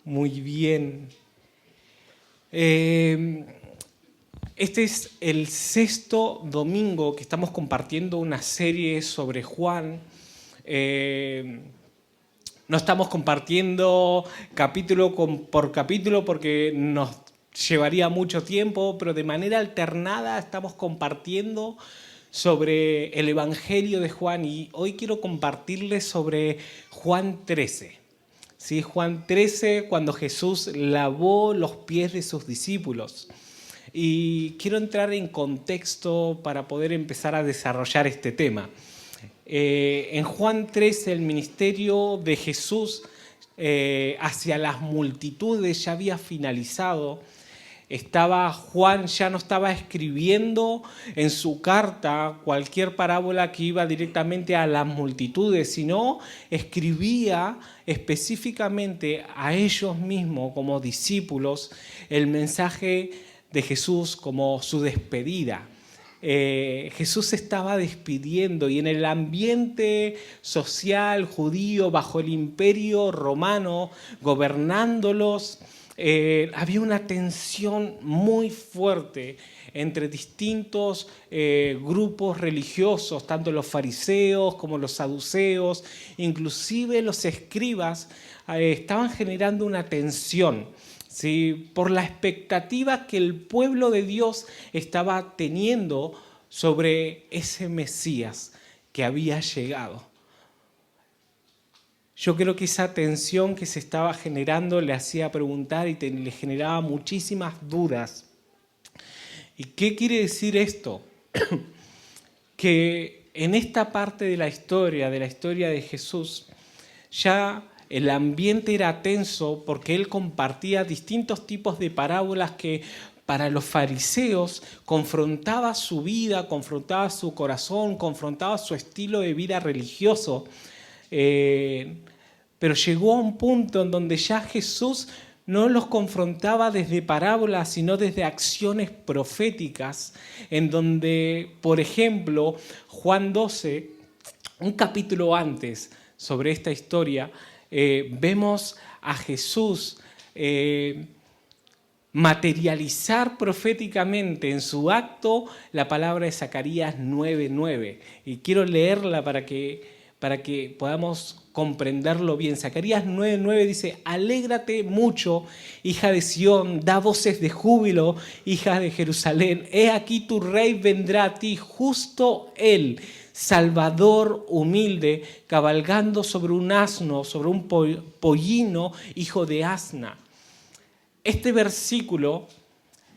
Muy bien. Este es el sexto domingo que estamos compartiendo una serie sobre Juan. No estamos compartiendo capítulo por capítulo porque nos llevaría mucho tiempo, pero de manera alternada estamos compartiendo sobre el Evangelio de Juan y hoy quiero compartirles sobre Juan 13. ¿Sí? Juan 13, cuando Jesús lavó los pies de sus discípulos. Y quiero entrar en contexto para poder empezar a desarrollar este tema. En Juan 13, el ministerio de Jesús hacia las multitudes ya había finalizado. Juan ya no estaba escribiendo en su carta cualquier parábola que iba directamente a las multitudes, sino escribía específicamente a ellos mismos como discípulos el mensaje de Jesús como su despedida. Jesús se estaba despidiendo y en el ambiente social judío bajo el imperio romano, gobernándolos, había una tensión muy fuerte entre distintos grupos religiosos, tanto los fariseos como los saduceos, inclusive los escribas, estaban generando una tensión, ¿sí? Por la expectativa que el pueblo de Dios estaba teniendo sobre ese Mesías que había llegado. Yo creo que esa tensión que se estaba generando le hacía preguntar y le generaba muchísimas dudas. ¿Y qué quiere decir esto? Que en esta parte de la historia de Jesús, ya el ambiente era tenso porque él compartía distintos tipos de parábolas que para los fariseos confrontaba su vida, confrontaba su corazón, confrontaba su estilo de vida religioso. Pero llegó a un punto en donde ya Jesús no los confrontaba desde parábolas, sino desde acciones proféticas, en donde, por ejemplo, Juan 12, un capítulo antes sobre esta historia, vemos a Jesús materializar proféticamente en su acto la palabra de Zacarías 9:9. Y quiero leerla para que podamos comprenderlo bien. Zacarías 9:9 dice: alégrate mucho, hija de Sión, da voces de júbilo, hija de Jerusalén. He aquí tu rey vendrá a ti, justo él, Salvador humilde, cabalgando sobre un asno, sobre un pollino, hijo de asna. Este versículo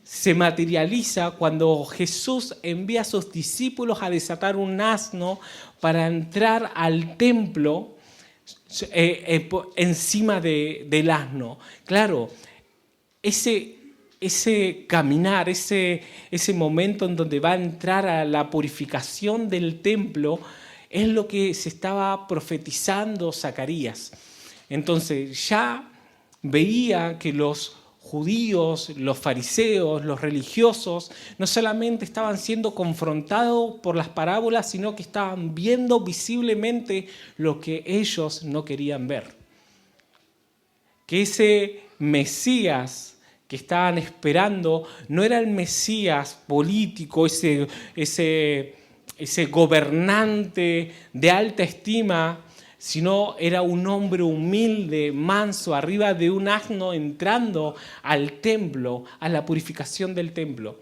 se materializa cuando Jesús envía a sus discípulos a desatar un asno para entrar al templo encima del asno. Claro, ese caminar, ese momento en donde va a entrar a la purificación del templo, es lo que se estaba profetizando Zacarías. Entonces ya veía que los judíos, los fariseos, los religiosos, no solamente estaban siendo confrontados por las parábolas, sino que estaban viendo visiblemente lo que ellos no querían ver. Que ese Mesías que estaban esperando no era el Mesías político, ese gobernante de alta estima, sino era un hombre humilde, manso, arriba de un asno, entrando al templo, a la purificación del templo.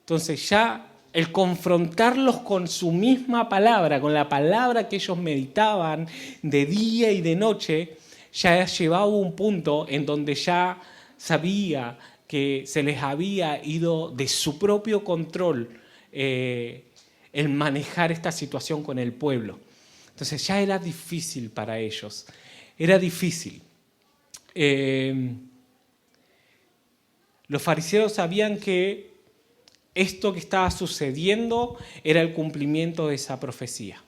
Entonces ya el confrontarlos con su misma palabra, con la palabra que ellos meditaban de día y de noche, ya llevaba a un punto en donde ya sabía que se les había ido de su propio control el manejar esta situación con el pueblo. Entonces ya era difícil para ellos, era difícil. Los fariseos sabían que esto que estaba sucediendo era el cumplimiento de esa profecía.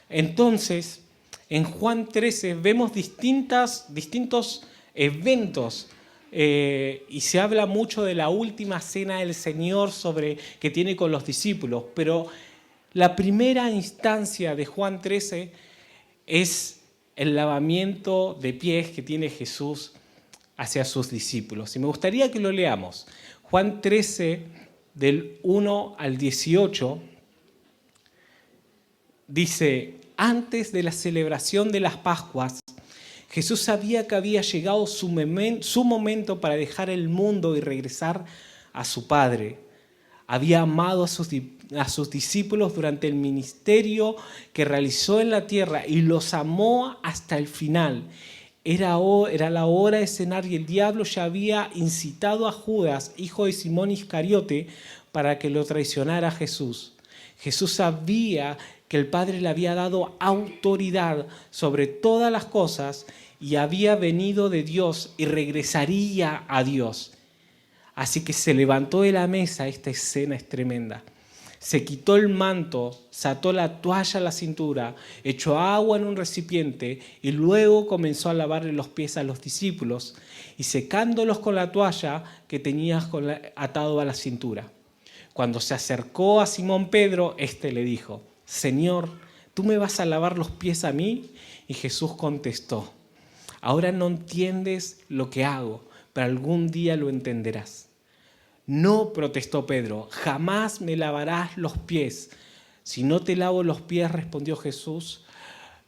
Entonces, en Juan 13 vemos distintos eventos y se habla mucho de la última cena del Señor que tiene con los discípulos, pero la primera instancia de Juan 13 es el lavamiento de pies que tiene Jesús hacia sus discípulos. Y me gustaría que lo leamos. Juan 13, del 1 al 18, dice: antes de la celebración de las Pascuas, Jesús sabía que había llegado su momento para dejar el mundo y regresar a su Padre. Había amado a sus discípulos durante el ministerio que realizó en la tierra y los amó hasta el final. Era la hora de cenar y el diablo ya había incitado a Judas, hijo de Simón Iscariote, para que lo traicionara a Jesús. Jesús sabía que el Padre le había dado autoridad sobre todas las cosas y había venido de Dios y regresaría a Dios. Así que se levantó de la mesa. Esta escena es tremenda. Se quitó el manto, se ató la toalla a la cintura, echó agua en un recipiente y luego comenzó a lavarle los pies a los discípulos y secándolos con la toalla que tenía atado a la cintura. Cuando se acercó a Simón Pedro, éste le dijo: Señor, ¿tú me vas a lavar los pies a mí? Y Jesús contestó: ahora no entiendes lo que hago, pero algún día lo entenderás. No, protestó Pedro, jamás me lavarás los pies. Si no te lavo los pies, respondió Jesús,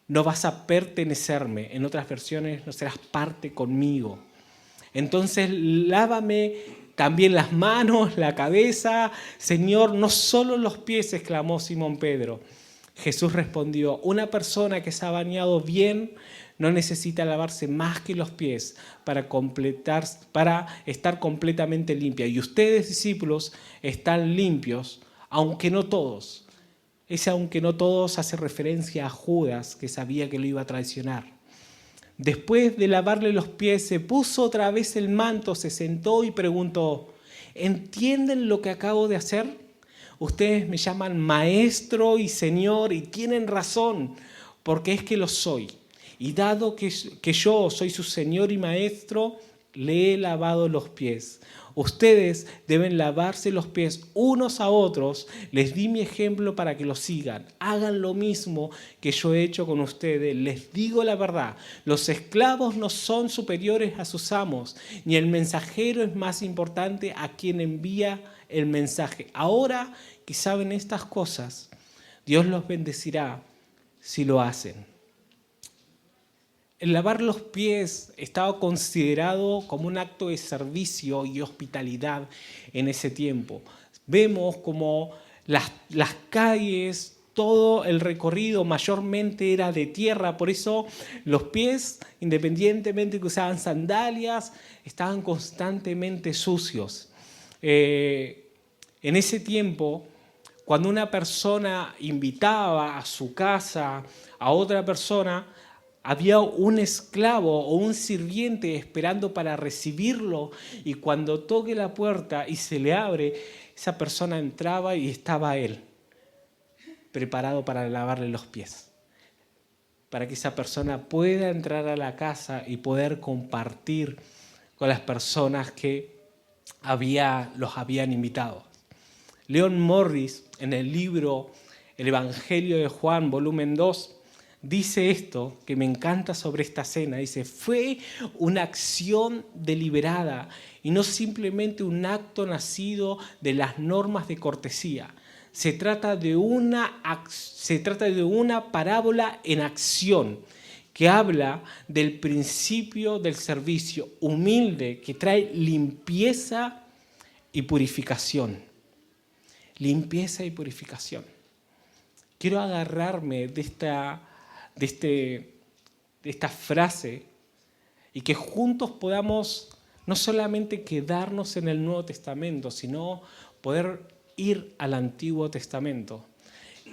no vas a pertenecerme. En otras versiones, no serás parte conmigo. Entonces, lávame también las manos, la cabeza. Señor, no solo los pies, exclamó Simón Pedro. Jesús respondió: una persona que se ha bañado bien no necesita lavarse más que los pies para estar completamente limpia. Y ustedes, discípulos, están limpios, aunque no todos. Ese aunque no todos hace referencia a Judas, que sabía que lo iba a traicionar. Después de lavarle los pies, se puso otra vez el manto, se sentó y preguntó: ¿entienden lo que acabo de hacer? Ustedes me llaman maestro y señor y tienen razón, porque es que lo soy. Y dado que yo soy su señor y maestro, le he lavado los pies. Ustedes deben lavarse los pies unos a otros. Les di mi ejemplo para que lo sigan. Hagan lo mismo que yo he hecho con ustedes. Les digo la verdad, los esclavos no son superiores a sus amos, ni el mensajero es más importante a quien envía el mensaje. Ahora que saben estas cosas, Dios los bendecirá si lo hacen. El lavar los pies estaba considerado como un acto de servicio y hospitalidad en ese tiempo. Vemos como las calles, todo el recorrido mayormente era de tierra, por eso los pies, independientemente que usaban sandalias, estaban constantemente sucios. En ese tiempo, cuando una persona invitaba a su casa a otra persona, había un esclavo o un sirviente esperando para recibirlo, y cuando toque la puerta y se le abre, esa persona entraba y estaba él, preparado para lavarle los pies, para que esa persona pueda entrar a la casa y poder compartir con las personas que los habían invitado. Leon Morris, en el libro El Evangelio de Juan, volumen 2, dice esto, que me encanta sobre esta cena. Dice: fue una acción deliberada y no simplemente un acto nacido de las normas de cortesía. Se trata de una parábola en acción que habla del principio del servicio humilde que trae limpieza y purificación. Limpieza y purificación. Quiero agarrarme de esta frase y que juntos podamos no solamente quedarnos en el Nuevo Testamento, sino poder ir al Antiguo Testamento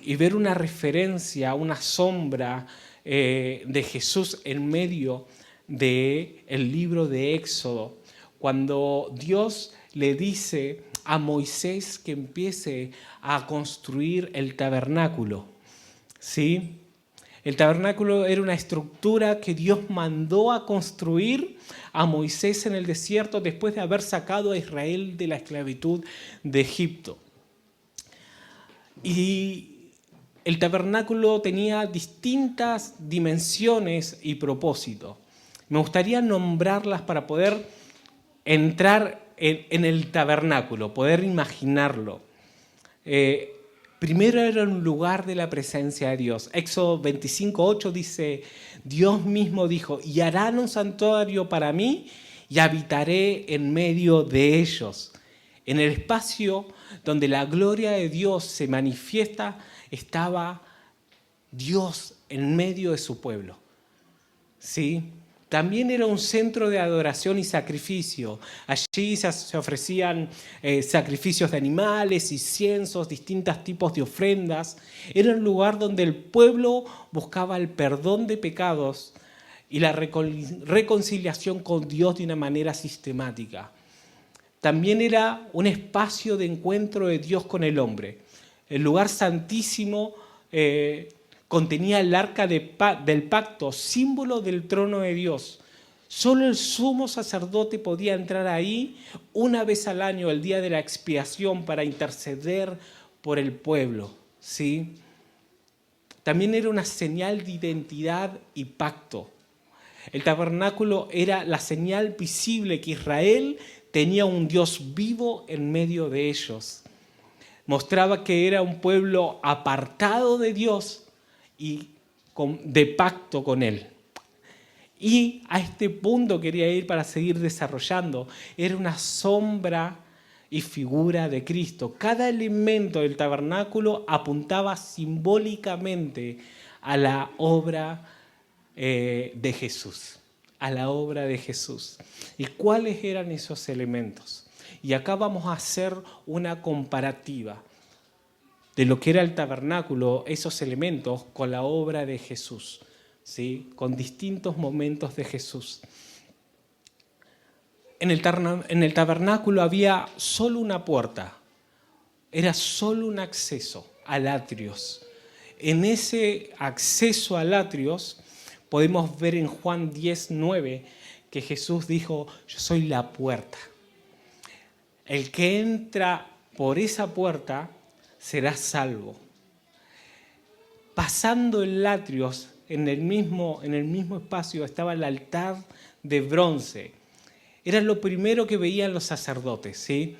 y ver una referencia, una sombra de Jesús en medio del libro de Éxodo, cuando Dios le dice a Moisés que empiece a construir el tabernáculo, ¿sí? El tabernáculo era una estructura que Dios mandó a construir a Moisés en el desierto después de haber sacado a Israel de la esclavitud de Egipto. Y el tabernáculo tenía distintas dimensiones y propósitos. Me gustaría nombrarlas para poder entrar en el tabernáculo, poder imaginarlo. Primero era un lugar de la presencia de Dios. Éxodo 25:8 dice, Dios mismo dijo, y harán un santuario para mí y habitaré en medio de ellos. En el espacio donde la gloria de Dios se manifiesta, estaba Dios en medio de su pueblo. ¿Sí? También era un centro de adoración y sacrificio. Allí se ofrecían sacrificios de animales, inciensos, distintos tipos de ofrendas. Era un lugar donde el pueblo buscaba el perdón de pecados y la reconciliación con Dios de una manera sistemática. También era un espacio de encuentro de Dios con el hombre. El lugar santísimo contenía el arca del pacto, símbolo del trono de Dios. Solo el sumo sacerdote podía entrar ahí una vez al año, el día de la expiación, para interceder por el pueblo, ¿sí? También era una señal de identidad y pacto. El tabernáculo era la señal visible que Israel tenía un Dios vivo en medio de ellos. Mostraba que era un pueblo apartado de Dios y de pacto con Él. Y a este punto quería ir para seguir desarrollando. Era una sombra y figura de Cristo. Cada elemento del tabernáculo apuntaba simbólicamente a la obra de Jesús. A la obra de Jesús. ¿Y cuáles eran esos elementos? Y acá vamos a hacer una comparativa de lo que era el tabernáculo, esos elementos, con la obra de Jesús, ¿sí? Con distintos momentos de Jesús. En el tabernáculo había solo una puerta, era solo un acceso al atrios. En ese acceso al atrios podemos ver en Juan 10:9 que Jesús dijo, yo soy la puerta. El que entra por esa puerta será salvo. Pasando el atrios, en el mismo espacio estaba el altar de bronce. Era lo primero que veían los sacerdotes, ¿sí?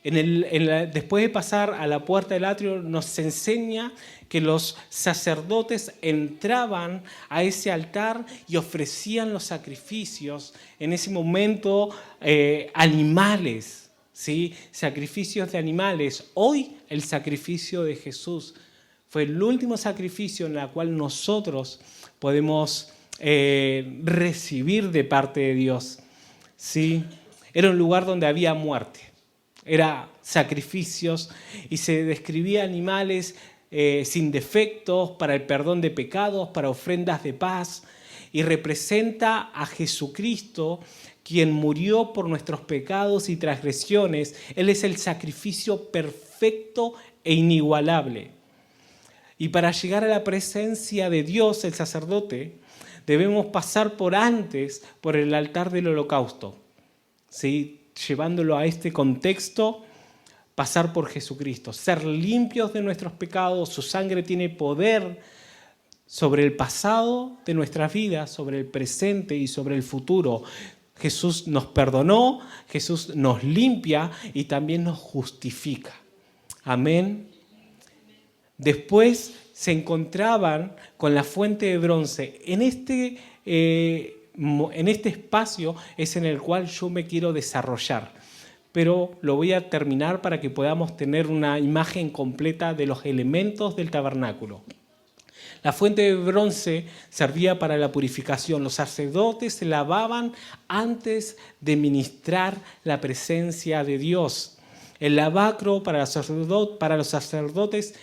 Después de pasar a la puerta del atrio, nos enseña que los sacerdotes entraban a ese altar y ofrecían los sacrificios. En ese momento, animales, ¿sí? Sacrificios de animales. Hoy, el sacrificio de Jesús fue el último sacrificio en el cual nosotros podemos recibir de parte de Dios, ¿sí? Era un lugar donde había muerte. Era sacrificios y se describía animales sin defectos para el perdón de pecados, para ofrendas de paz, y representa a Jesucristo, quien murió por nuestros pecados y transgresiones. Él es el sacrificio perfecto e inigualable. Y para llegar a la presencia de Dios, el sacerdote, debemos pasar por el altar del holocausto, ¿sí? Llevándolo a este contexto, pasar por Jesucristo, ser limpios de nuestros pecados. Su sangre tiene poder sobre el pasado de nuestras vidas, sobre el presente y sobre el futuro. Jesús nos perdonó, Jesús nos limpia y también nos justifica. Amén. Después se encontraban con la fuente de bronce. En este espacio es en el cual yo me quiero desarrollar, pero lo voy a terminar para que podamos tener una imagen completa de los elementos del tabernáculo. La fuente de bronce servía para la purificación. Los sacerdotes se lavaban antes de ministrar la presencia de Dios. El lavacro para los sacerdotes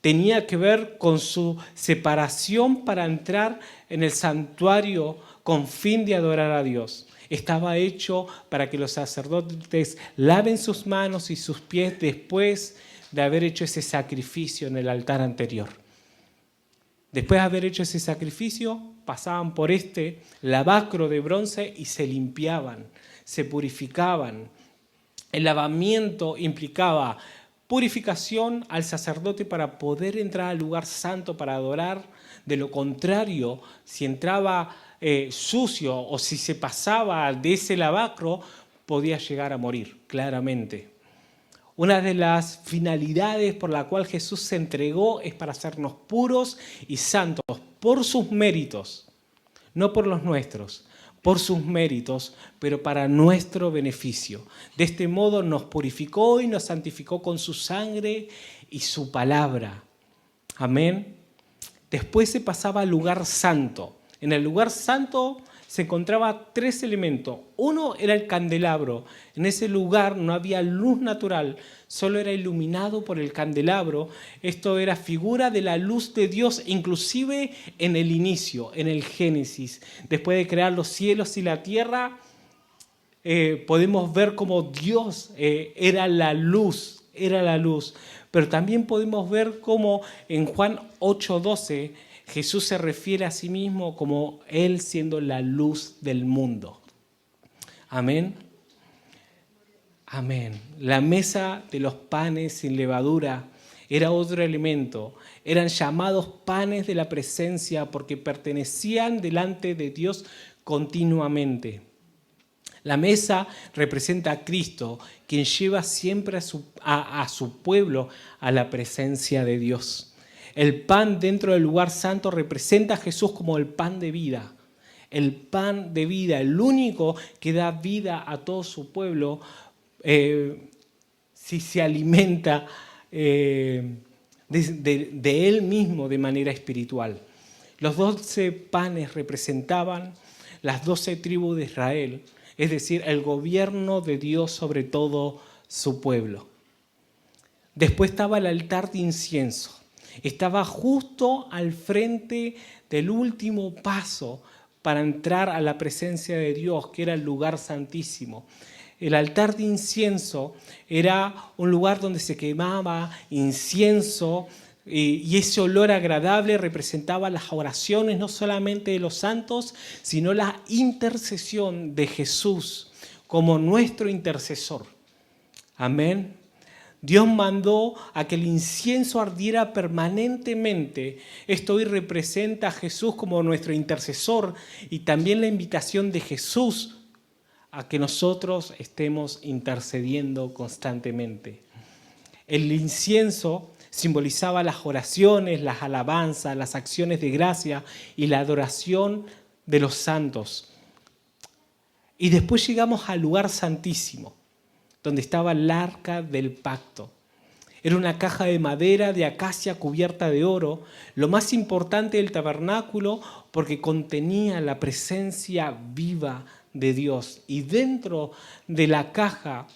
tenía que ver con su separación para entrar en el santuario con fin de adorar a Dios. Estaba hecho para que los sacerdotes laven sus manos y sus pies después de haber hecho ese sacrificio en el altar anterior. Después de haber hecho ese sacrificio, pasaban por este lavacro de bronce y se limpiaban, se purificaban. El lavamiento implicaba purificación al sacerdote para poder entrar al lugar santo para adorar. De lo contrario, si entraba sucio o si se pasaba de ese lavacro, podía llegar a morir, claramente. Una de las finalidades por la cual Jesús se entregó es para hacernos puros y santos por sus méritos, no por los nuestros, por sus méritos, pero para nuestro beneficio. De este modo nos purificó y nos santificó con su sangre y su palabra. Amén. Después se pasaba al lugar santo. En el lugar santo se encontraba 3 elementos. Uno era el candelabro. En ese lugar no había luz natural, solo era iluminado por el candelabro. Esto era figura de la luz de Dios, inclusive en el inicio, en el Génesis. Después de crear los cielos y la tierra, podemos ver cómo Dios era la luz, Pero también podemos ver cómo en Juan 8:12 Jesús se refiere a sí mismo como Él siendo la luz del mundo. Amén. Amén. La mesa de los panes sin levadura era otro elemento. Eran llamados panes de la presencia porque pertenecían delante de Dios continuamente. La mesa representa a Cristo, quien lleva siempre a su pueblo a la presencia de Dios. El pan dentro del lugar santo representa a Jesús como el pan de vida. El pan de vida, el único que da vida a todo su pueblo si se alimenta de Él mismo de manera espiritual. Los 12 panes representaban las 12 tribus de Israel, es decir, el gobierno de Dios sobre todo su pueblo. Después estaba el altar de incienso. Estaba justo al frente del último paso para entrar a la presencia de Dios, que era el lugar santísimo. El altar de incienso era un lugar donde se quemaba incienso y ese olor agradable representaba las oraciones no solamente de los santos, sino la intercesión de Jesús como nuestro intercesor. Amén. Dios mandó a que el incienso ardiera permanentemente. Esto hoy representa a Jesús como nuestro intercesor y también la invitación de Jesús a que nosotros estemos intercediendo constantemente. El incienso simbolizaba las oraciones, las alabanzas, las acciones de gracia y la adoración de los santos. Y después llegamos al lugar santísimo, donde estaba el arca del pacto. Era una caja de madera de acacia cubierta de oro, lo más importante del tabernáculo porque contenía la presencia viva de Dios. Y dentro de la caja,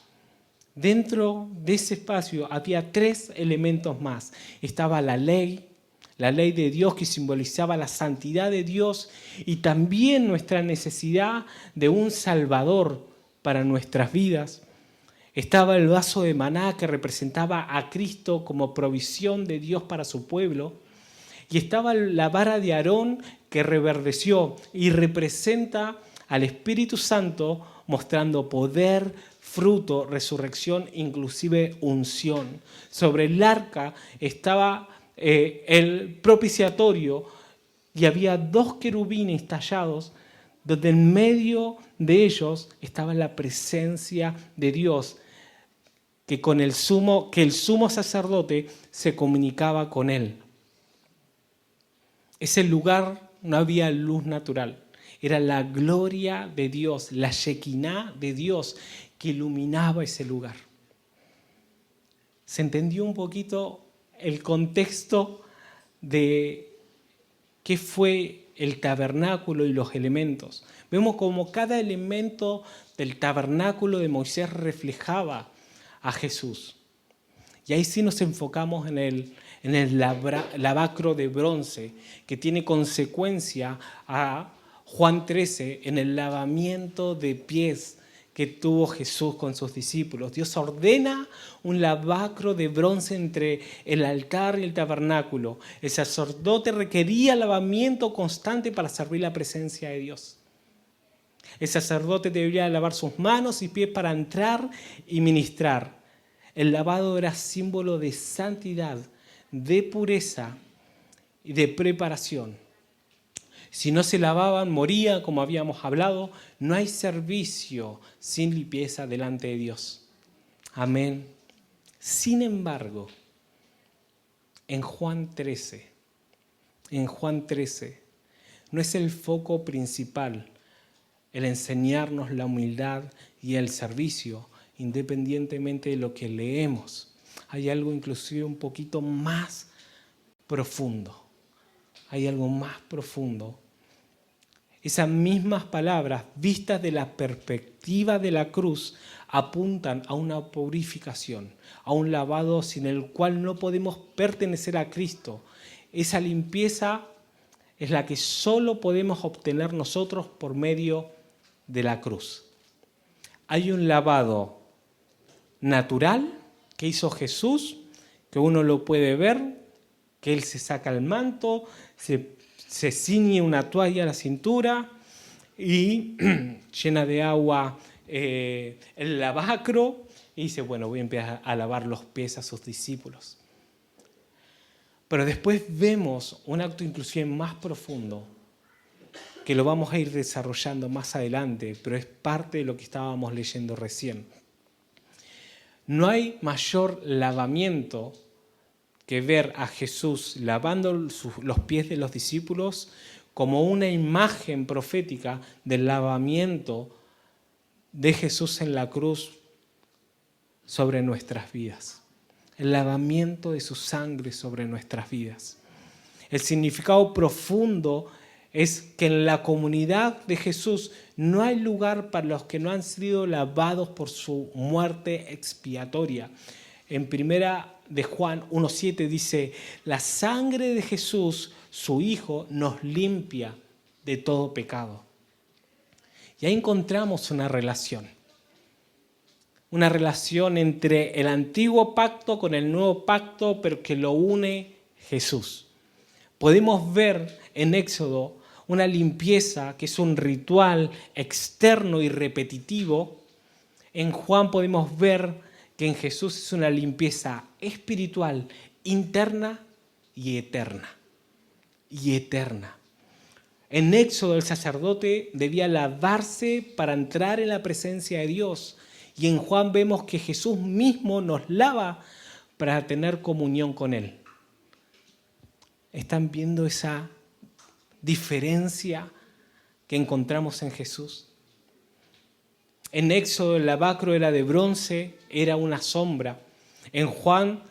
dentro de ese espacio, había 3 elementos más. Estaba la ley de Dios que simbolizaba la santidad de Dios y también nuestra necesidad de un Salvador para nuestras vidas. Estaba el vaso de maná que representaba a Cristo como provisión de Dios para su pueblo. Y estaba la vara de Aarón que reverdeció y representa al Espíritu Santo mostrando poder, fruto, resurrección, inclusive unción. Sobre el arca estaba el propiciatorio y había 2 querubines tallados donde en medio de ellos estaba la presencia de Dios, que el sumo sacerdote se comunicaba con él. Ese lugar no había luz natural, era la gloria de Dios, la Shekinah de Dios que iluminaba ese lugar. ¿Se entendió un poquito el contexto de qué fue el tabernáculo y los elementos? Vemos como cada elemento del tabernáculo de Moisés reflejaba a Jesús. Y ahí sí nos enfocamos en el lavacro de bronce, que tiene consecuencia a Juan 13, en el lavamiento de pies que tuvo Jesús con sus discípulos. Dios ordena un lavacro de bronce entre el altar y el tabernáculo. El sacerdote requería lavamiento constante para servir la presencia de Dios. El sacerdote debería lavar sus manos y pies para entrar y ministrar. El lavado era símbolo de santidad, de pureza y de preparación. Si no se lavaban, moría, como habíamos hablado. No hay servicio sin limpieza delante de Dios. Amén. Sin embargo, en Juan 13, no es el foco principal el enseñarnos la humildad y el servicio, independientemente de lo que leemos. Hay algo inclusive un poquito más profundo. Hay algo más profundo. Esas mismas palabras, vistas de la perspectiva de la cruz, apuntan a una purificación, a un lavado sin el cual no podemos pertenecer a Cristo. Esa limpieza es la que solo podemos obtener nosotros por medio de la cruz. Hay un lavado natural que hizo Jesús, que uno lo puede ver, que Él se saca el manto, se ciñe una toalla a la cintura y llena de agua el lavacro y dice, bueno, voy a empezar a lavar los pies a sus discípulos. Pero después vemos un acto inclusive más profundo, que lo vamos a ir desarrollando más adelante, pero es parte de lo que estábamos leyendo recién. No hay mayor lavamiento que ver a Jesús lavando los pies de los discípulos como una imagen profética del lavamiento de Jesús en la cruz sobre nuestras vidas. El lavamiento de su sangre sobre nuestras vidas. El significado profundo es que en la comunidad de Jesús no hay lugar para los que no han sido lavados por su muerte expiatoria. En primera de Juan 1:7 dice, la sangre de Jesús, su Hijo, nos limpia de todo pecado. Y ahí encontramos una relación entre el antiguo pacto con el nuevo pacto, pero que lo une Jesús. Podemos ver en Éxodo una limpieza que es un ritual externo y repetitivo. En Juan podemos ver que en Jesús es una limpieza espiritual, interna y eterna. En Éxodo el sacerdote debía lavarse para entrar en la presencia de Dios. Y en Juan vemos que Jesús mismo nos lava para tener comunión con Él. ¿Están viendo esa diferencia que encontramos en Jesús? En Éxodo el lavacro era de bronce, era una sombra. En Juan,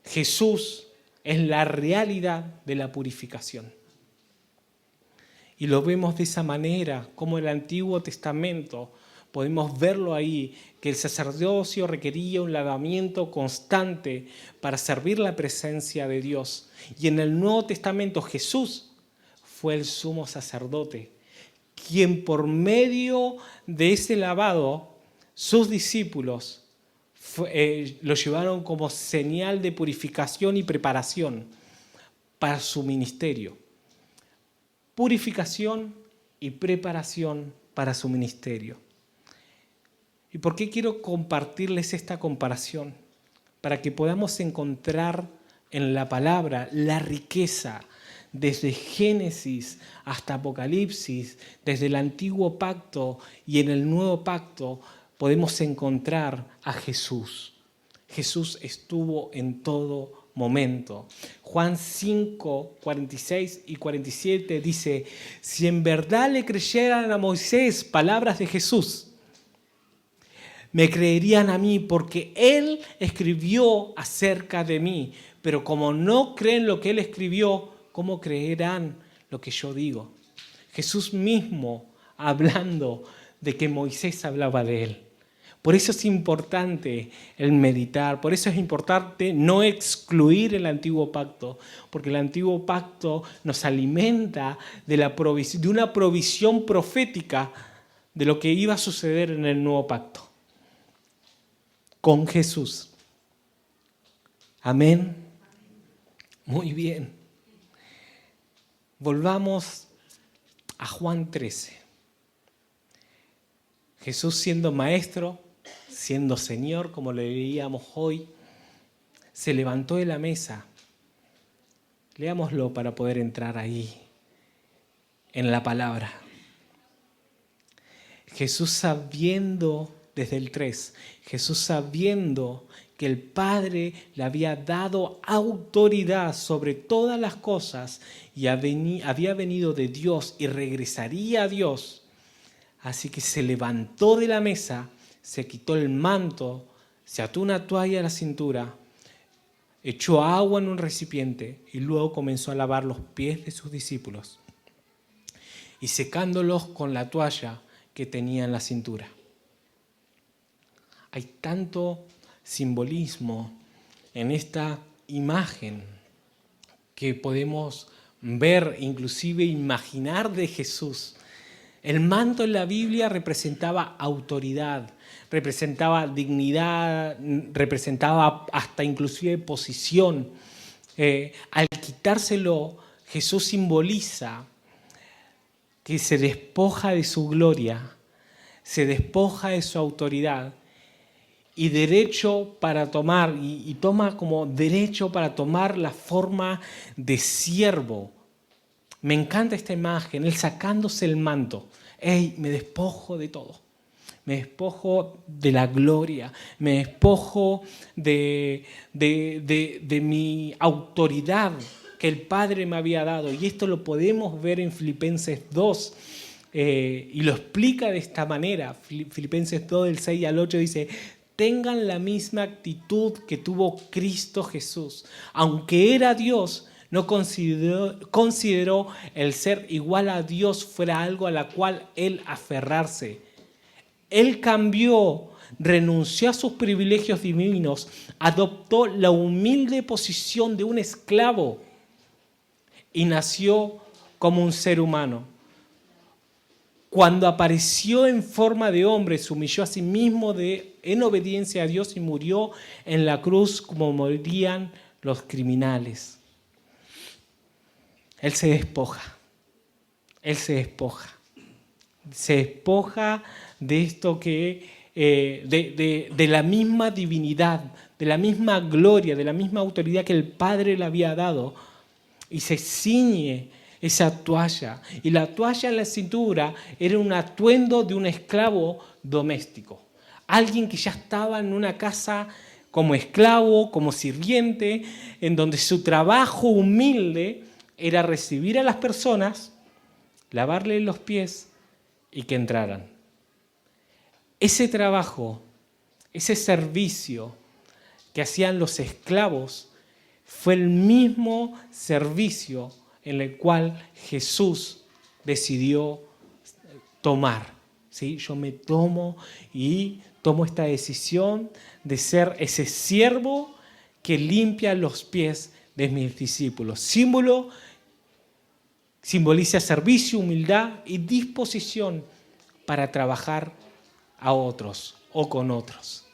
Jesús es la realidad de la purificación. Y lo vemos de esa manera, como el Antiguo Testamento, podemos verlo ahí, que el sacerdocio requería un lavamiento constante para servir la presencia de Dios. Y en el Nuevo Testamento Jesús fue el sumo sacerdote, quien por medio de ese lavado, sus discípulos lo llevaron como señal de purificación y preparación para su ministerio. Purificación y preparación para su ministerio. ¿Y por qué quiero compartirles esta comparación? Para que podamos encontrar en la palabra la riqueza desde Génesis hasta Apocalipsis, desde el Antiguo Pacto y en el Nuevo Pacto, podemos encontrar a Jesús. Jesús estuvo en todo momento. Juan 5, 46 y 47 dice, si en verdad le creyeran a Moisés palabras de Jesús, me creerían a mí porque Él escribió acerca de mí. Pero como no creen lo que Él escribió, ¿cómo creerán lo que yo digo? Jesús mismo hablando de que Moisés hablaba de Él. Por eso es importante el meditar, por eso es importante no excluir el Antiguo Pacto, porque el Antiguo Pacto nos alimenta de una provisión profética de lo que iba a suceder en el Nuevo Pacto. Con Jesús. Amén. Muy bien. Volvamos a Juan 13. Jesús siendo maestro, siendo Señor, como lo leíamos hoy, se levantó de la mesa Leámoslo para poder entrar ahí, en la palabra. Jesús sabiendo, desde el 3, Jesús sabiendo que el Padre le había dado autoridad sobre todas las cosas y había venido de Dios y regresaría a Dios, así que se levantó de la mesa, se quitó el manto, se ató una toalla a la cintura, echó agua en un recipiente y luego comenzó a lavar los pies de sus discípulos y secándolos con la toalla que tenía en la cintura. Hay tanto simbolismo en esta imagen que podemos ver, inclusive imaginar de Jesús. El manto en la Biblia representaba autoridad, representaba dignidad, representaba hasta inclusive posición. Al quitárselo, Jesús simboliza que se despoja de su gloria, se despoja de su autoridad y derecho para tomar, y toma como derecho para tomar la forma de siervo. Me encanta esta imagen, él sacándose el manto. ¡Ey! Me despojo de todo. Me despojo de la gloria, me despojo de mi autoridad que el Padre me había dado. Y esto lo podemos ver en Filipenses 2, y lo explica de esta manera. Filipenses 2, del 6 al 8 dice: tengan la misma actitud que tuvo Cristo Jesús. Aunque era Dios, no consideró el ser igual a Dios fuera algo a la cual él aferrarse. Él cambió, renunció a sus privilegios divinos, adoptó la humilde posición de un esclavo y nació como un ser humano. Cuando apareció en forma de hombre, se humilló a sí mismo en obediencia a Dios y murió en la cruz como morían los criminales. Él se despoja. Él se despoja. Se despoja de esto que, de la misma divinidad, de la misma gloria, de la misma autoridad que el Padre le había dado, y se ciñe esa toalla. Y la toalla en la cintura era un atuendo de un esclavo doméstico. Alguien que ya estaba en una casa como esclavo, como sirviente, en donde su trabajo humilde era recibir a las personas, lavarles los pies y que entraran. Ese trabajo, ese servicio que hacían los esclavos fue el mismo servicio en el cual Jesús decidió tomar. ¿Sí? Yo me tomo esta decisión de ser ese siervo que limpia los pies de mis discípulos. Simboliza servicio, humildad y disposición para trabajar a otros o con otros.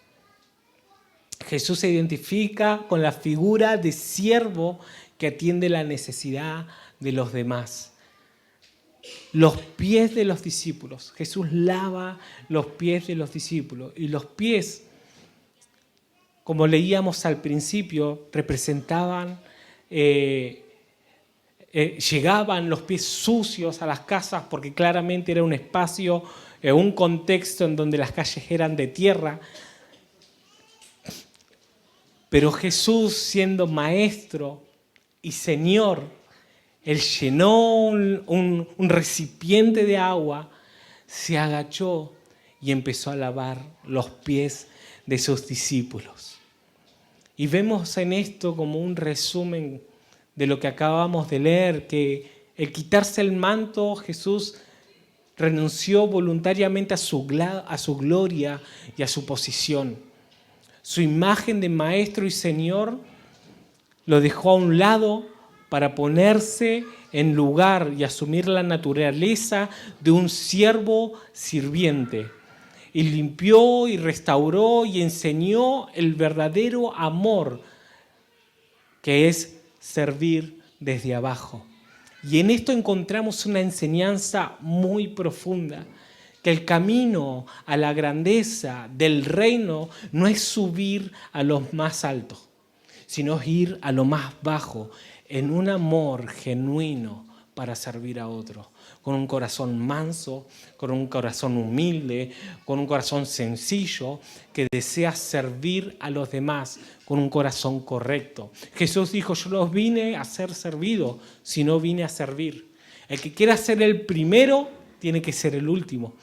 Jesús se identifica con la figura de siervo que atiende la necesidad de los demás. Los pies de los discípulos. Jesús lava los pies de los discípulos. Y los pies, como leíamos al principio, representaban, llegaban los pies sucios a las casas porque claramente era un espacio, un contexto en donde las calles eran de tierra. Pero Jesús, siendo maestro y Señor, Él llenó un recipiente de agua, se agachó y empezó a lavar los pies de sus discípulos. Y vemos en esto como un resumen de lo que acabamos de leer, que el quitarse el manto, Jesús renunció voluntariamente a su gloria y a su posición. Su imagen de maestro y señor lo dejó a un lado para ponerse en lugar y asumir la naturaleza de un siervo sirviente. Y limpió y restauró y enseñó el verdadero amor, que es servir desde abajo. Y en esto encontramos una enseñanza muy profunda, que el camino a la grandeza del reino no es subir a los más altos, sino ir a lo más bajo, en un amor genuino para servir a otros, con un corazón manso, con un corazón humilde, con un corazón sencillo, que desea servir a los demás con un corazón correcto. Jesús dijo, yo no vine a ser servido, sino vine a servir. El que quiera ser el primero, tiene que ser el último.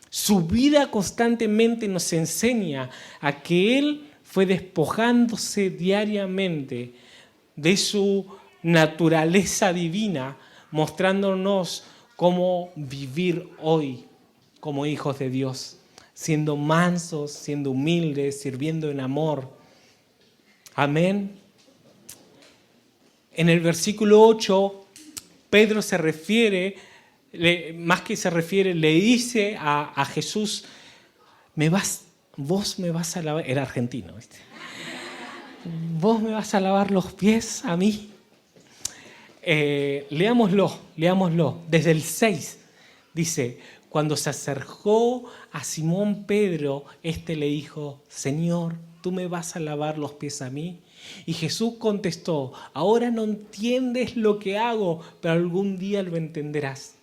Su vida constantemente nos enseña a que Él fue despojándose diariamente de su naturaleza divina, mostrándonos cómo vivir hoy como hijos de Dios, siendo mansos, siendo humildes, sirviendo en amor. Amén. En el versículo 8, Pedro se refiere, más que se refiere, le dice a Jesús, vos me vas a lavar, era argentino, ¿viste? Vos me vas a lavar los pies a mí. Leámoslo. Desde el 6 dice, cuando se acercó a Simón Pedro, le dijo, Señor, ¿tú me vas a lavar los pies a mí? Y Jesús contestó, ahora no entiendes lo que hago, pero algún día lo entenderás.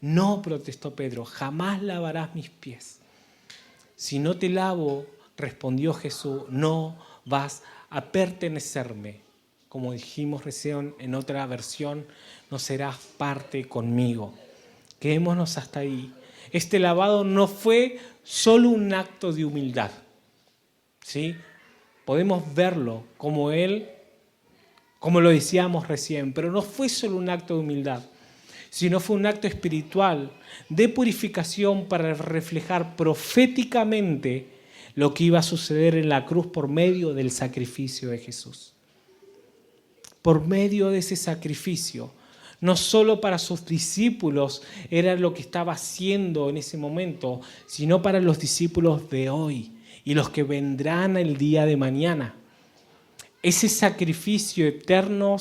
No, protestó Pedro, jamás lavarás mis pies. Si no te lavo, respondió Jesús, no vas a pertenecerme. Como dijimos recién en otra versión, no serás parte conmigo. Quedémonos hasta ahí. Este lavado no fue solo un acto de humildad, ¿sí? Podemos verlo como lo decíamos recién, pero no fue solo un acto de humildad, sino fue un acto espiritual de purificación para reflejar proféticamente lo que iba a suceder en la cruz por medio del sacrificio de Jesús. Por medio de ese sacrificio, no solo para sus discípulos era lo que estaba haciendo en ese momento, sino para los discípulos de hoy y los que vendrán el día de mañana. Ese sacrificio eterno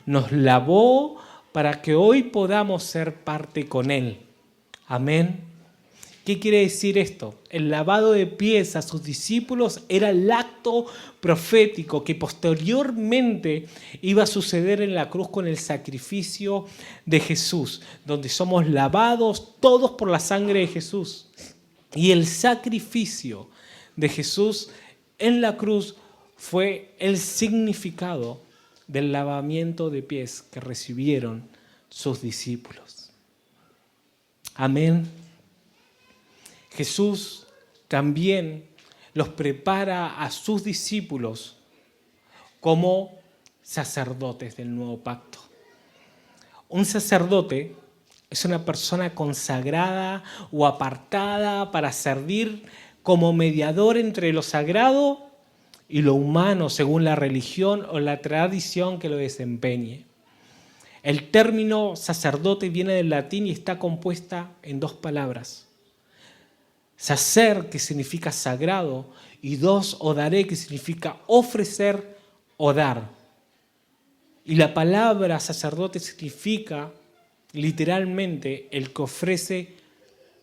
nos lavó para que hoy podamos ser parte con Él. Amén. ¿Qué quiere decir esto? El lavado de pies a sus discípulos era el acto profético que posteriormente iba a suceder en la cruz con el sacrificio de Jesús, donde somos lavados todos por la sangre de Jesús. Y el sacrificio de Jesús en la cruz fue el significado del lavamiento de pies que recibieron sus discípulos. Amén. Jesús también los prepara a sus discípulos como sacerdotes del nuevo pacto. Un sacerdote es una persona consagrada o apartada para servir como mediador entre lo sagrado y lo humano según la religión o la tradición que lo desempeñe. El término sacerdote viene del latín y está compuesta en dos palabras. Sacer, que significa sagrado, y dos, odaré, que significa ofrecer o dar. Y la palabra sacerdote significa literalmente el que ofrece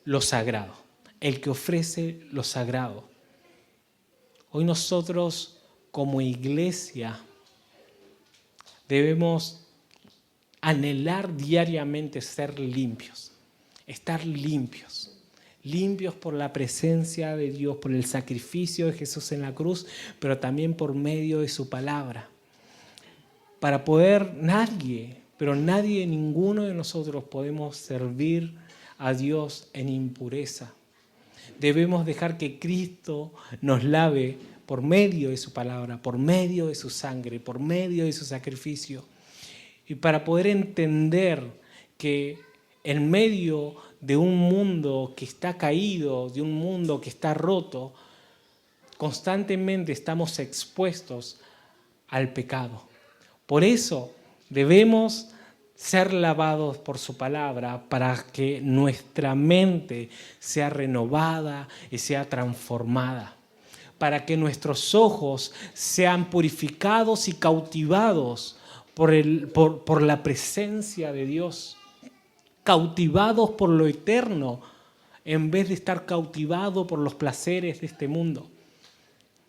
lo sagrado. El que ofrece lo sagrado. Hoy nosotros como iglesia debemos anhelar diariamente ser limpios, estar limpios. Limpios por la presencia de Dios, por el sacrificio de Jesús en la cruz, pero también por medio de su palabra. Para poder ninguno de nosotros podemos servir a Dios en impureza. Debemos dejar que Cristo nos lave por medio de su palabra, por medio de su sangre, por medio de su sacrificio. Y para poder entender que en medio de un mundo que está caído, de un mundo que está roto, constantemente estamos expuestos al pecado. Por eso debemos ser lavados por su palabra para que nuestra mente sea renovada y sea transformada, para que nuestros ojos sean purificados y cautivados por la presencia de Dios. Cautivados por lo eterno, en vez de estar cautivados por los placeres de este mundo.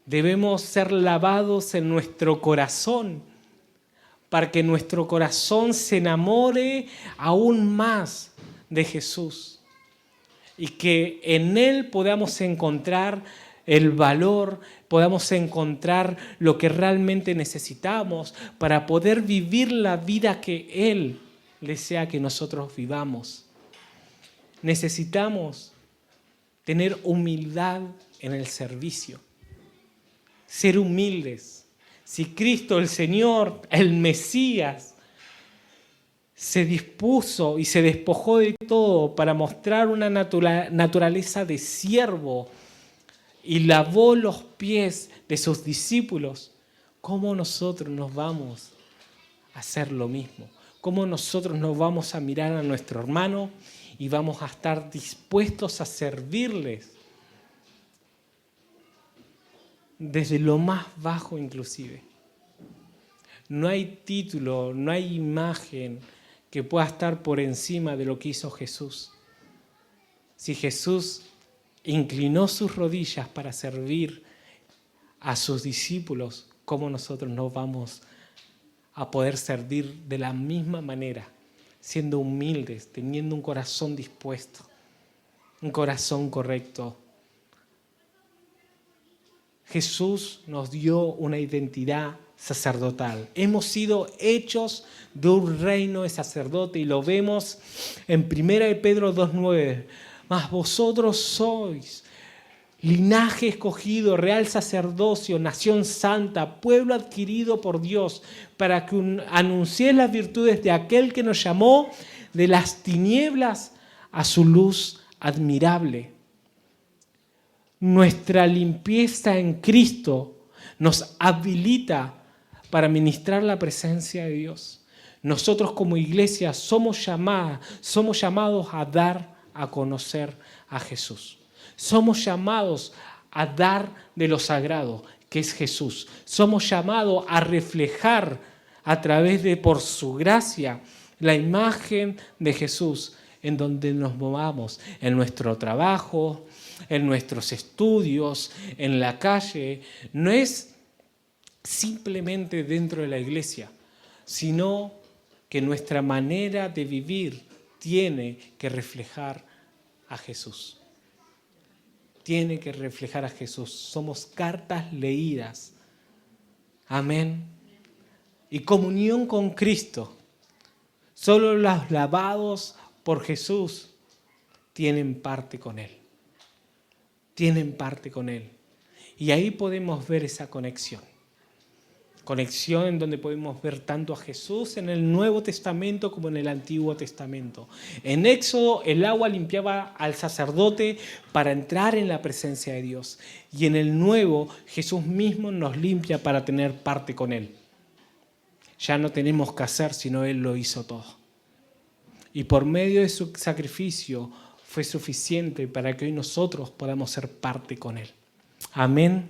Debemos ser lavados en nuestro corazón para que nuestro corazón se enamore aún más de Jesús y que en Él podamos encontrar el valor, podamos encontrar lo que realmente necesitamos para poder vivir la vida que Él desea que nosotros vivamos. Necesitamos tener humildad en el servicio, ser humildes. Si Cristo, el Señor, el Mesías, se dispuso y se despojó de todo para mostrar una naturaleza de siervo y lavó los pies de sus discípulos, ¿cómo nosotros nos vamos a hacer lo mismo? ¿Cómo nosotros nos vamos a mirar a nuestro hermano y vamos a estar dispuestos a servirles desde lo más bajo inclusive? No hay título, no hay imagen que pueda estar por encima de lo que hizo Jesús. Si Jesús inclinó sus rodillas para servir a sus discípulos, ¿cómo nosotros no vamos a poder servir de la misma manera? Siendo humildes, teniendo un corazón dispuesto, un corazón correcto. Jesús nos dio una identidad sacerdotal. Hemos sido hechos de un reino de sacerdote y lo vemos en 1 Pedro 2:9. Mas vosotros sois linaje escogido, real sacerdocio, nación santa, pueblo adquirido por Dios, para que anunciéis las virtudes de aquel que nos llamó de las tinieblas a su luz admirable. Nuestra limpieza en Cristo nos habilita para ministrar la presencia de Dios. Nosotros como iglesia somos llamados a dar a conocer a Jesús. Somos llamados a dar de lo sagrado, que es Jesús. Somos llamados a reflejar a través de, por su gracia, la imagen de Jesús en donde nos movamos, en nuestro trabajo, en nuestros estudios, en la calle. No es simplemente dentro de la iglesia, sino que nuestra manera de vivir tiene que reflejar a Jesús. Tiene que reflejar a Jesús. Somos cartas leídas. Amén. Y comunión con Cristo. Solo los lavados por Jesús tienen parte con Él. Tienen parte con Él. Y ahí podemos ver esa conexión. Conexión en donde podemos ver tanto a Jesús en el Nuevo Testamento como en el Antiguo Testamento. En Éxodo el agua limpiaba al sacerdote para entrar en la presencia de Dios. Y en el Nuevo Jesús mismo nos limpia para tener parte con Él. Ya no tenemos que hacer, sino Él lo hizo todo. Y por medio de su sacrificio fue suficiente para que hoy nosotros podamos ser parte con Él. Amén.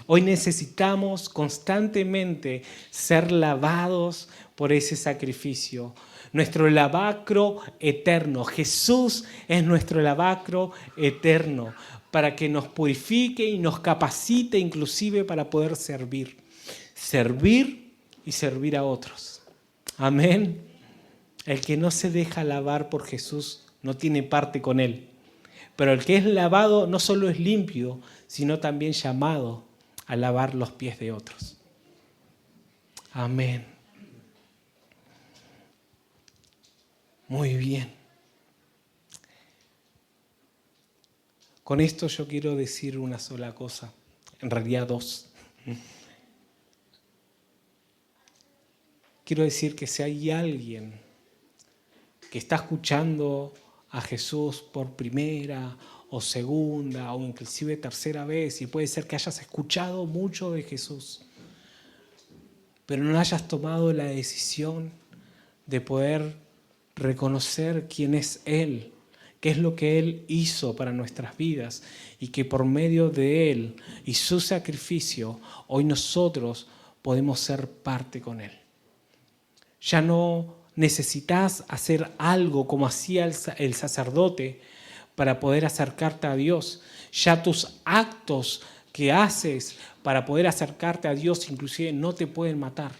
Hoy necesitamos constantemente ser lavados por ese sacrificio. Nuestro lavacro eterno. Jesús es nuestro lavacro eterno para que nos purifique y nos capacite inclusive para poder servir. Servir y servir a otros. Amén. El que no se deja lavar por Jesús no tiene parte con Él. Pero el que es lavado no solo es limpio, sino también llamado a lavar los pies de otros. Amén. Muy bien. Con esto yo quiero decir una sola cosa, en realidad dos. Quiero decir que si hay alguien que está escuchando a Jesús por primera o segunda o inclusive tercera vez, y puede ser que hayas escuchado mucho de Jesús, pero no hayas tomado la decisión de poder reconocer quién es Él, qué es lo que Él hizo para nuestras vidas y que por medio de Él y su sacrificio hoy nosotros podemos ser parte con Él. Ya no necesitas hacer algo como hacía el sacerdote para poder acercarte a Dios. Ya tus actos que haces para poder acercarte a Dios inclusive no te pueden matar.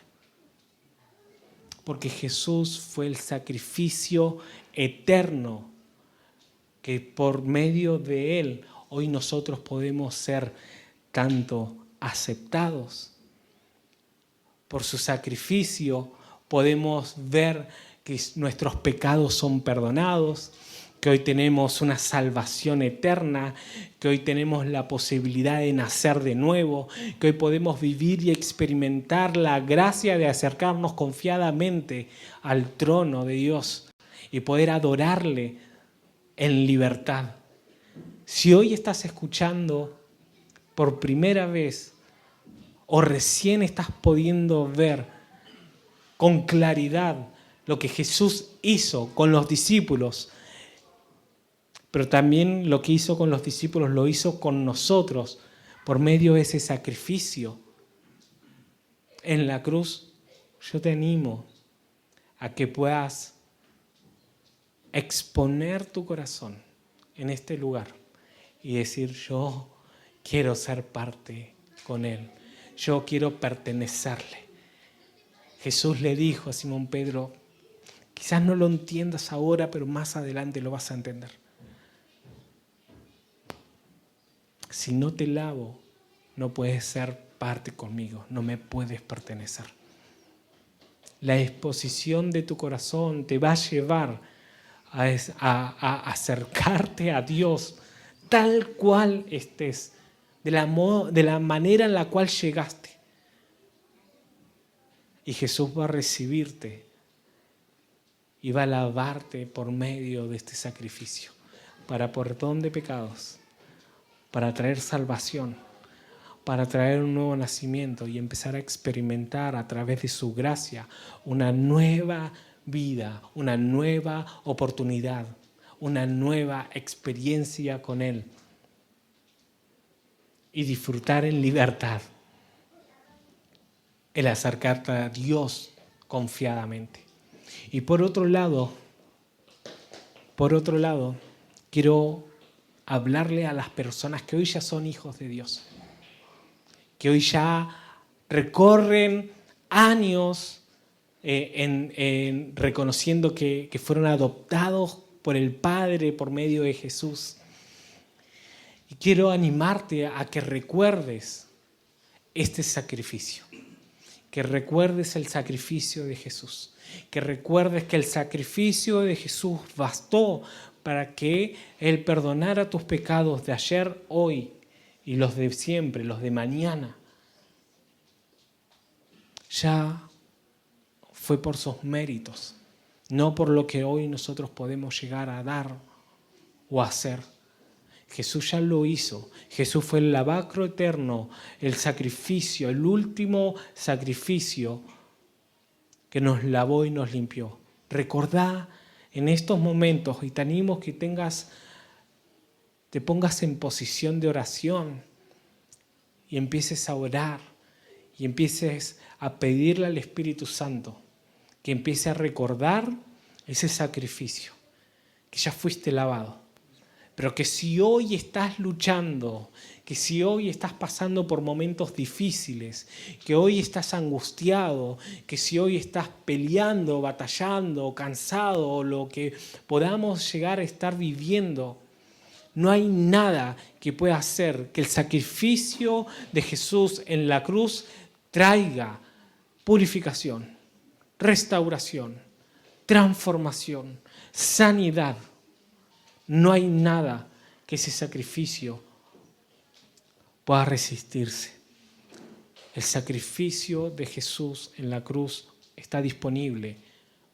porque Jesús fue el sacrificio eterno, que por medio de Él hoy nosotros podemos ser tanto aceptados. Por su sacrificio podemos ver que nuestros pecados son perdonados, que hoy tenemos una salvación eterna, que hoy tenemos la posibilidad de nacer de nuevo, que hoy podemos vivir y experimentar la gracia de acercarnos confiadamente al trono de Dios y poder adorarle en libertad. Si hoy estás escuchando por primera vez o recién estás pudiendo ver con claridad lo que Jesús hizo con los discípulos, pero también lo que hizo con los discípulos lo hizo con nosotros por medio de ese sacrificio en la cruz, yo te animo a que puedas exponer tu corazón en este lugar y decir: yo quiero ser parte con Él, yo quiero pertenecerle. Jesús le dijo a Simón Pedro: quizás no lo entiendas ahora, pero más adelante lo vas a entender. Si no te lavo, no puedes ser parte conmigo, no me puedes pertenecer. La exposición de tu corazón te va a llevar a acercarte a Dios tal cual estés, de la manera en la cual llegaste. Y Jesús va a recibirte y va a lavarte por medio de este sacrificio para perdón de pecados, para traer salvación, para traer un nuevo nacimiento y empezar a experimentar a través de su gracia una nueva vida, una nueva oportunidad, una nueva experiencia con Él y disfrutar en libertad el acercarte a Dios confiadamente. Y por otro lado, quiero hablarle a las personas que hoy ya son hijos de Dios, que hoy ya recorren años reconociendo que fueron adoptados por el Padre por medio de Jesús. Y quiero animarte a que recuerdes este sacrificio, que recuerdes el sacrificio de Jesús, que recuerdes que el sacrificio de Jesús bastó para que Él perdonara tus pecados de ayer, hoy y los de siempre, los de mañana. Ya fue por sus méritos, no por lo que hoy nosotros podemos llegar a dar o hacer. Jesús ya lo hizo. Jesús fue el lavacro eterno, el sacrificio, el último sacrificio que nos lavó y nos limpió. Recordá en estos momentos, y te animo que te pongas en posición de oración y empieces a orar y empieces a pedirle al Espíritu Santo que empiece a recordar ese sacrificio, que ya fuiste lavado. Pero que si hoy estás luchando, que si hoy estás pasando por momentos difíciles, que hoy estás angustiado, que si hoy estás peleando, batallando, cansado, o lo que podamos llegar a estar viviendo, no hay nada que pueda hacer que el sacrificio de Jesús en la cruz traiga purificación, restauración, transformación, sanidad. No hay nada que ese sacrificio pueda resistirse. El sacrificio de Jesús en la cruz está disponible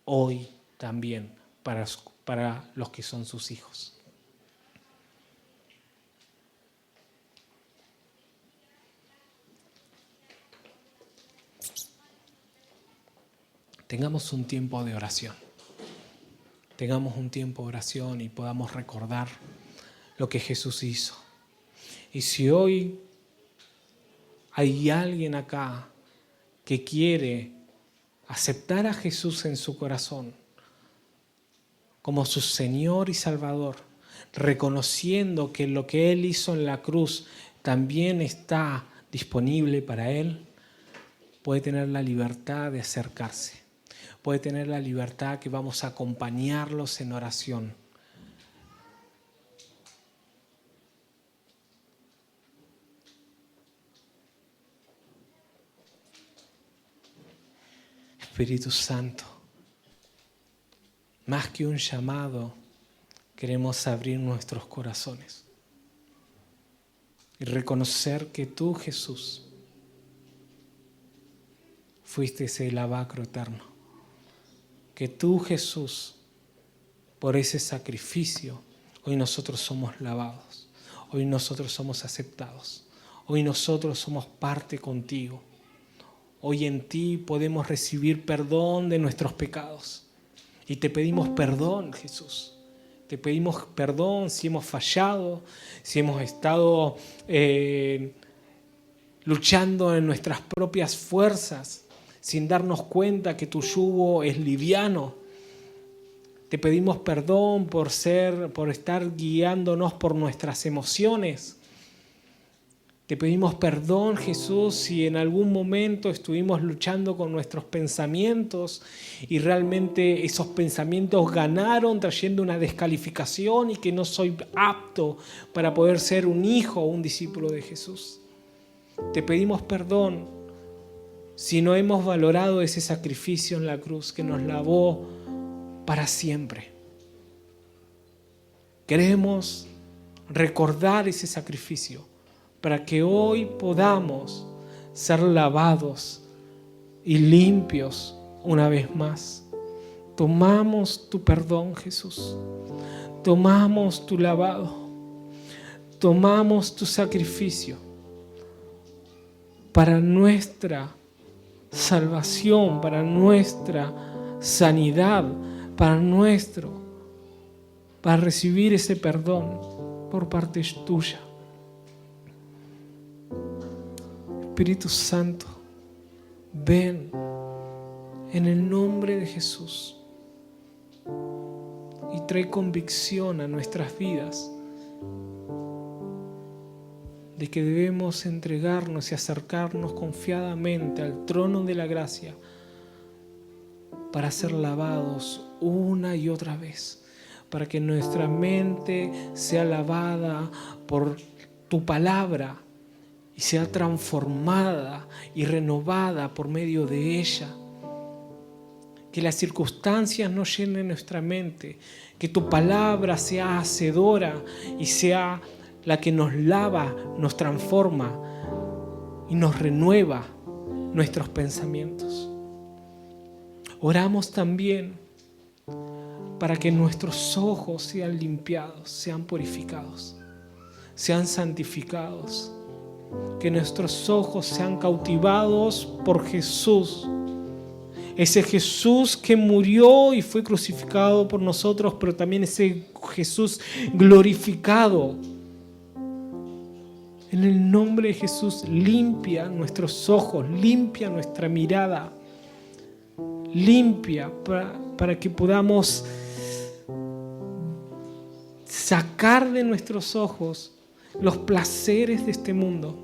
hoy también para los que son sus hijos. Tengamos un tiempo de oración. Tengamos un tiempo de oración y podamos recordar lo que Jesús hizo. Y si hoy hay alguien acá que quiere aceptar a Jesús en su corazón como su Señor y Salvador, reconociendo que lo que Él hizo en la cruz también está disponible para Él, puede tener la libertad de acercarse. puede tener la libertad que vamos a acompañarlos en oración. Espíritu Santo, más que un llamado, queremos abrir nuestros corazones y reconocer que tú, Jesús, fuiste ese lavacro eterno. Que tú, Jesús, por ese sacrificio, hoy nosotros somos lavados. Hoy nosotros somos aceptados. Hoy nosotros somos parte contigo. Hoy en ti podemos recibir perdón de nuestros pecados. Y te pedimos perdón, Jesús. Te pedimos perdón si hemos fallado, si hemos estado luchando en nuestras propias fuerzas, sin darnos cuenta que tu yugo es liviano. Te pedimos perdón por estar guiándonos por nuestras emociones. Te pedimos perdón, Jesús, si en algún momento estuvimos luchando con nuestros pensamientos y realmente esos pensamientos ganaron trayendo una descalificación y que no soy apto para poder ser un hijo o un discípulo de Jesús. Te pedimos perdón si no hemos valorado ese sacrificio en la cruz que nos lavó para siempre. Queremos recordar ese sacrificio para que hoy podamos ser lavados y limpios una vez más. Tomamos tu perdón, Jesús. Tomamos tu lavado. Tomamos tu sacrificio para nuestra salvación, para nuestra sanidad, para recibir ese perdón por parte tuya. Espíritu Santo, ven en el nombre de Jesús y trae convicción a nuestras vidas de que debemos entregarnos y acercarnos confiadamente al trono de la gracia para ser lavados una y otra vez, para que nuestra mente sea lavada por tu palabra y sea transformada y renovada por medio de ella. Que las circunstancias no llenen nuestra mente, que tu palabra sea hacedora y sea la que nos lava, nos transforma y nos renueva nuestros pensamientos. Oramos también para que nuestros ojos sean limpiados, sean purificados, sean santificados. Que nuestros ojos sean cautivados por Jesús. Ese Jesús que murió y fue crucificado por nosotros, pero también ese Jesús glorificado. En el nombre de Jesús, limpia nuestros ojos, limpia nuestra mirada, limpia para que podamos sacar de nuestros ojos los placeres de este mundo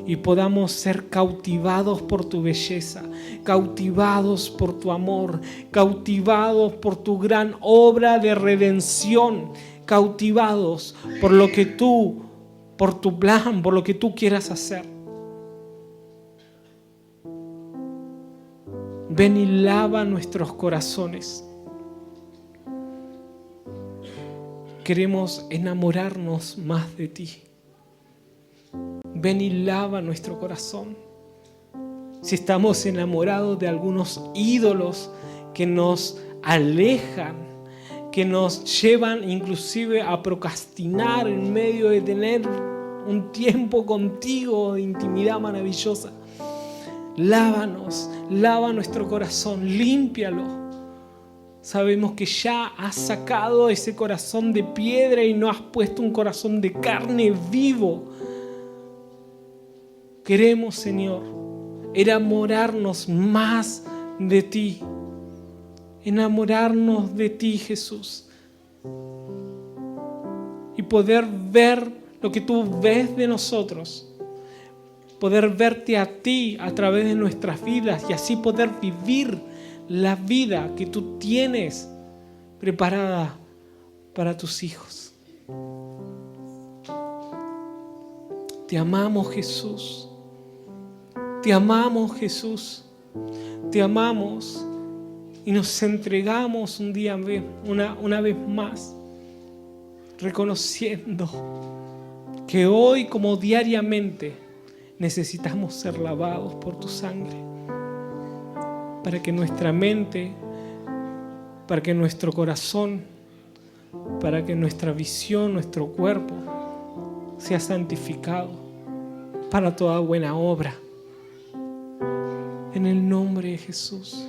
y podamos ser cautivados por tu belleza, cautivados por tu amor, cautivados por tu gran obra de redención, cautivados por lo que tú, por tu plan, por lo que tú quieras hacer. Ven y lava nuestros corazones. Queremos enamorarnos más de ti. Ven y lava nuestro corazón. Si estamos enamorados de algunos ídolos que nos alejan, que nos llevan inclusive a procrastinar en medio de tener un tiempo contigo de intimidad maravillosa, lávanos, lava nuestro corazón, límpialo. Sabemos que ya has sacado ese corazón de piedra y no has puesto un corazón de carne vivo. Queremos, Señor, enamorarnos más de ti. Enamorarnos de ti, Jesús. Y poder ver lo que tú ves de nosotros. Poder verte a ti a través de nuestras vidas y así poder vivir la vida que tú tienes preparada para tus hijos. Te amamos, Jesús. Te amamos, Jesús. Te amamos y nos entregamos una vez más, reconociendo que hoy, como diariamente, necesitamos ser lavados por tu sangre, para que nuestra mente, para que nuestro corazón, para que nuestra visión, nuestro cuerpo sea santificado para toda buena obra. En el nombre de Jesús,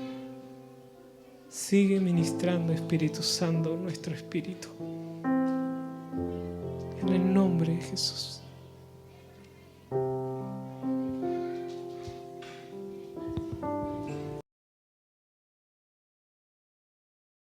sigue ministrando, Espíritu Santo, nuestro espíritu. En el nombre de Jesús.